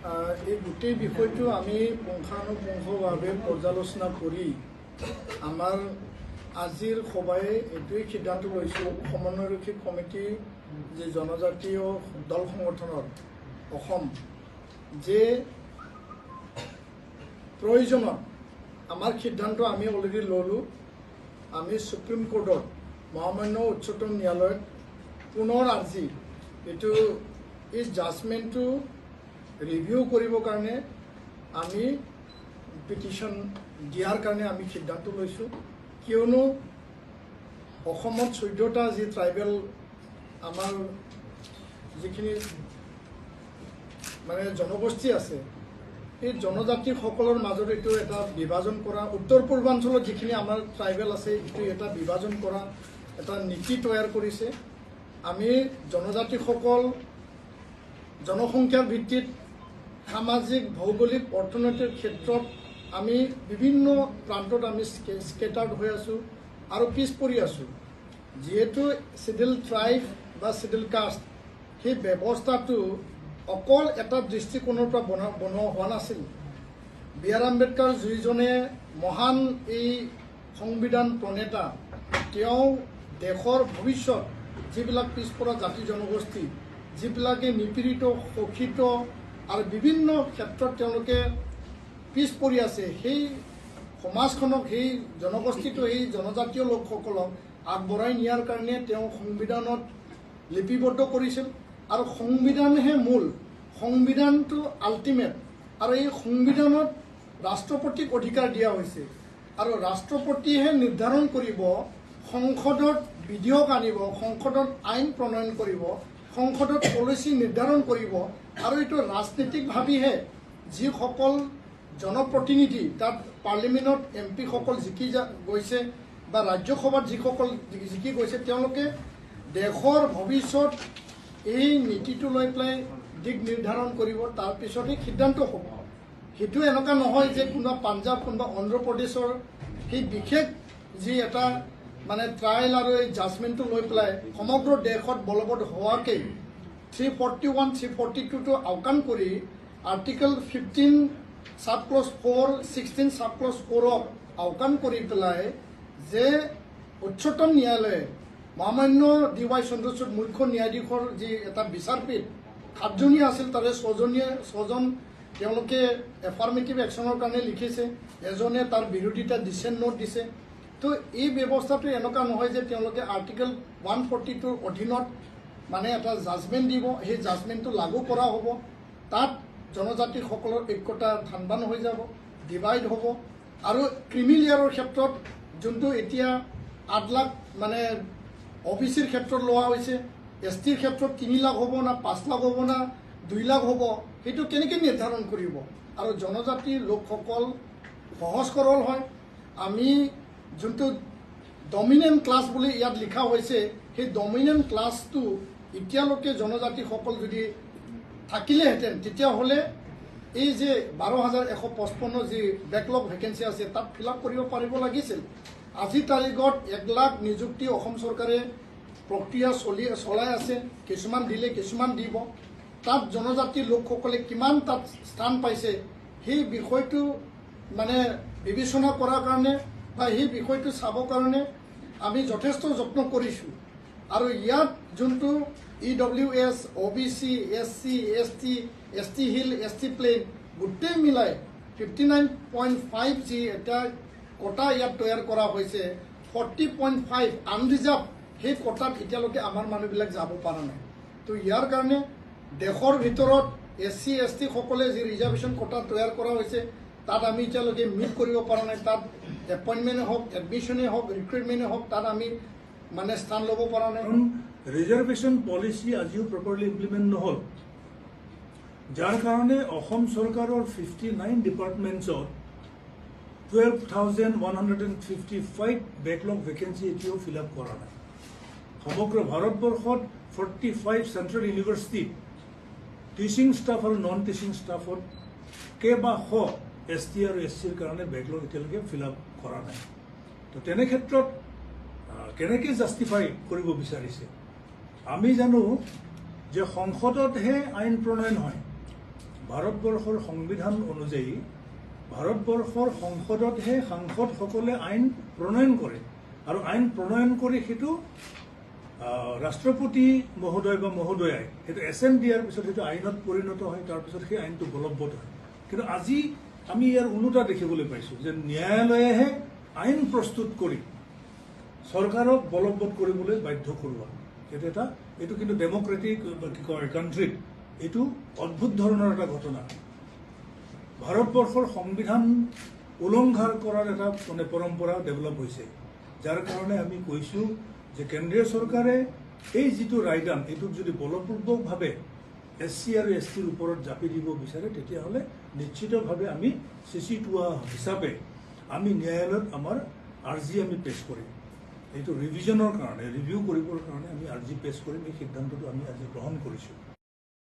এই গোটেই বিষয়টো আমি পুংখানুপুংখভাৱে পৰ্যালোচনা কৰি আমাৰ আজিৰ সভায়ে এইটোৱেই সিদ্ধান্ত লৈছোঁ, সমন্বয়ৰক্ষী কমিটি যে জনজাতীয় দল সংগঠনৰ অসম যে প্ৰয়োজনত আমাৰ সিদ্ধান্ত আমি অলৰেডি ল'লোঁ। আমি সুপ্ৰিম কোৰ্টত মহামান্য উচ্চতম ন্যায়ালয়ত পুনৰ আজি এইটো এই জাজমেণ্টটো ৰিভিউ কৰিবৰ কাৰণে আমি পিটিশ্যন দিয়াৰ কাৰণে আমি সিদ্ধান্ত লৈছোঁ। কিয়নো অসমত 14টা যি ট্ৰাইবেল আমাৰ যিখিনি মানে জনগোষ্ঠী আছে, এই জনজাতিসকলৰ মাজত এইটো এটা বিভাজন কৰা, উত্তৰ পূৰ্বাঞ্চলত যিখিনি আমাৰ ট্ৰাইবেল আছে এইটো এটা বিভাজন কৰা এটা নীতি তৈয়াৰ কৰিছে। আমি জনজাতিসকল জনসংখ্যাৰ ভিত্তিত সামাজিক ভৌগোলিক অৰ্থনৈতিক ক্ষেত্ৰত আমি বিভিন্ন প্ৰান্তত আমি স্কেটাৰ্ড হৈ আছোঁ আৰু পিছ পৰি আছোঁ। যিহেতু চিডিউল ট্ৰাইব বা চিডিউল কাষ্ট সেই ব্যৱস্থাটো অকল এটা দৃষ্টিকোণৰ পৰা বনোৱা হোৱা নাছিল। বি.আৰ. আম্বেদকাৰ যিজনে মহান এই সংবিধান প্ৰণেতা, তেওঁ দেশৰ ভৱিষ্যত যিবিলাক পিছপৰা জাতি জনগোষ্ঠী যিবিলাকে নিপীড়িত শোষিত আৰু বিভিন্ন ক্ষেত্ৰত তেওঁলোকে পিছ পৰি আছে, সেই সমাজখনক সেই জনগোষ্ঠীটো এই জনজাতীয় লোকসকলক আগবঢ়াই নিয়াৰ কাৰণে তেওঁ সংবিধানত লিপিবদ্ধ কৰিছিল। আৰু সংবিধানহে মূল, সংবিধানটো আল্টিমেট। আৰু এই সংবিধানত ৰাষ্ট্ৰপতিক অধিকাৰ দিয়া হৈছে আৰু ৰাষ্ট্ৰপতিয়েহে নিৰ্ধাৰণ কৰিব, সংসদত বিধেয়ক আনিব, সংসদত আইন প্ৰণয়ন কৰিব, সংসদত পলিচি নিৰ্ধাৰণ কৰিব। আৰু এইটো ৰাজনীতিকভাৱেহে যিসকল জনপ্ৰতিনিধি তাত পাৰ্লিমেণ্টত এমপিসকল জিকি গৈছে বা ৰাজ্যসভাত যিসকল জিকি গৈছে, তেওঁলোকে দেশৰ ভৱিষ্যত এই নীতিটো লৈ পেলাই দিশ নিৰ্ধাৰণ কৰিব, তাৰপিছতহে সিদ্ধান্ত হ'ব। সেইটো এনেকুৱা নহয় যে কোনোবা পাঞ্জাৱ কোনোবা অন্ধ্ৰপ্ৰদেশৰ সেই বিশেষ যি এটা মানে ট্ৰায়েল আৰু এই জাজমেণ্টটো লৈ পেলাই সমগ্ৰ দেশত বলবৎ হোৱাকৈ 341, 342টো আওকাণ কৰি আৰ্টিকল 15 সাবক্লজ 4, 16 সাবক্লজ 4ক আওকাণ কৰি পেলাই যে উচ্চতম ন্যায়ালয়ে মহামান্য D.Y. চন্দ্ৰচূড় মুখ্য ন্যায়াধীশৰ যি এটা বিচাৰপীঠ 7জনীয়া আছিল, তাৰে 6জন তেওঁলোকে এফাৰ্মেটিভ একশ্যনৰ কাৰণে লিখিছে, এজনে তাৰ বিৰোধিতা ডিচেণ্ট নোট দিছে। তো এই ব্যৱস্থাটো এনেকুৱা নহয় যে তেওঁলোকে আৰ্টিকল 142ৰ অধীনত মানে এটা জাজমেণ্ট দিব, সেই জাজমেণ্টটো লাগু কৰা হ'ব, তাত জনজাতিসকলৰ ঐক্যতা থানবান হৈ যাব, ডিভাইড হ'ব। আৰু ক্ৰিমিলিয়াৰৰ ক্ষেত্ৰত যোনটো এতিয়া 8 লাখ মানে OBCৰ ক্ষেত্ৰত লোৱা হৈছে, STৰ ক্ষেত্ৰত 3 লাখ হ'ব না 5 লাখ হ'ব না 2 লাখ হ'ব, সেইটো কেনেকৈ নিৰ্ধাৰণ কৰিব? আৰু জনজাতিৰ লোকসকল সহজ সৰল হয়। আমি যোনটো ডমিনেণ্ট ক্লাছ বুলি ইয়াত লিখা হৈছে, সেই ডমিনেণ্ট ক্লাছটো এতিয়ালৈকে জনজাতিসকল যদি থাকিলেহেঁতেন, তেতিয়াহ'লে এই যে 12,155 যি বেকলগ ভেকেঞ্চি আছে তাত ফিল আপ কৰিব পাৰিব লাগিছিল। আজিৰ তাৰিখত 1 লাখ নিযুক্তি অসম চৰকাৰে প্ৰক্ৰিয়া চলাই আছে, কিছুমান দিলে কিছুমান দিব। তাত জনজাতিৰ লোকসকলে কিমান তাত স্থান পাইছে সেই বিষয়টো মানে বিবেচনা কৰাৰ কাৰণে বা সেই বিষয়টো চাবৰ কাৰণে আমি যথেষ্ট যত্ন কৰিছোঁ। আৰু ইয়াত যোনটো EWS, OBC, SC, ST, ST hill, ST plain গোটেই মিলাই 59.5 যি এটা কোটা ইয়াত তৈয়াৰ কৰা হৈছে, 40.5 আনৰিজাৰ্ভ, সেই কোটাত এতিয়ালৈকে আমাৰ মানুহবিলাক যাব পৰা নাই। তো ইয়াৰ কাৰণে দেশৰ ভিতৰত SC, ST সকলে যি ৰিজাৰ্ভেশ্যন কোটা তৈয়াৰ কৰা হৈছে তাত আমি এতিয়ালৈকে মিট কৰিব পৰা নাই। তাত এপইণ্টমেণ্টে হওক, এডমিশ্যনেই হওক, ৰিক্ৰুইটমেণ্টেই হওক, তাত আমি মানে স্থান ল'ব পৰা নাই। ৰিজাৰ্ভেশ্যন পলিচি আজিও প্ৰপাৰলি ইমপ্লিমেণ্ট নহ'ল, যাৰ কাৰণে অসম চৰকাৰৰ 59 ডিপাৰ্টমেণ্টছত 12,155 বেকলগ ভেকেঞ্চি এতিয়াও ফিল আপ কৰা নাই। সমগ্ৰ ভাৰতবৰ্ষত 45 চেণ্ট্ৰেল ইউনিভাৰ্চিটিত টিচিং ষ্টাফ আৰু নন টিচিং ষ্টাফত কেইবাশ ST আৰু SCৰ কাৰণে বেকলগ এতিয়ালৈকে ফিল আপ কৰা নাই। তো তেনে ক্ষেত্ৰত কেনেকৈ জাষ্টিফাই কৰিব বিচাৰিছে? আমি জানো যে সংসদতহে আইন প্ৰণয়ন হয়, ভাৰতবৰ্ষৰ সংবিধান অনুযায়ী ভাৰতবৰ্ষৰ সংসদতহে সাংসদসকলে আইন প্ৰণয়ন কৰে আৰু আইন প্ৰণয়ন কৰি সেইটো ৰাষ্ট্ৰপতি মহোদয় বা মহোদয়াই সেইটো এছেণ্ট দিয়াৰ পিছত সেইটো আইনত পৰিণত হয়, তাৰপিছত সেই আইনটো বলৱৎ হয়। কিন্তু আজি আমি ইয়াৰ ওলোটা দেখিবলৈ পাইছোঁ যে ন্যায়ালয়েহে আইন প্ৰস্তুত কৰি চৰকাৰক বলৱৎ কৰিবলৈ বাধ্য কৰোৱা। এইটো কিন্তু ডেমক্ৰেটিক কি কয় কাণ্ট্ৰিত এইটো অদ্ভুত ধৰণৰ এটা ঘটনা। ভাৰতবৰ্ষৰ সংবিধান উলংঘা কৰাৰ এটা মানে পৰম্পৰা ডেভেলপ হৈছে, যাৰ কাৰণে আমি কৈছোঁ যে কেন্দ্ৰীয় চৰকাৰে এই যিটো ৰায়দান এইটোক যদি বলপূৰ্বকভাৱে SC আৰু STৰ ওপৰত জাপি দিব বিচাৰে তেতিয়াহ'লে নিশ্চিতভাৱে আমি চিচিটোৱা হিচাপে আমি ন্যায়ালয়ত আমাৰ আৰ্জি আমি পেছ কৰিম। এইটো ৰিভিজনৰ কাৰণে ৰিভিউ কৰিবৰ কাৰণে আমি আৰ্জি পেছ কৰিম। এই সিদ্ধান্তটো আমি আজি গ্ৰহণ কৰিছোঁ।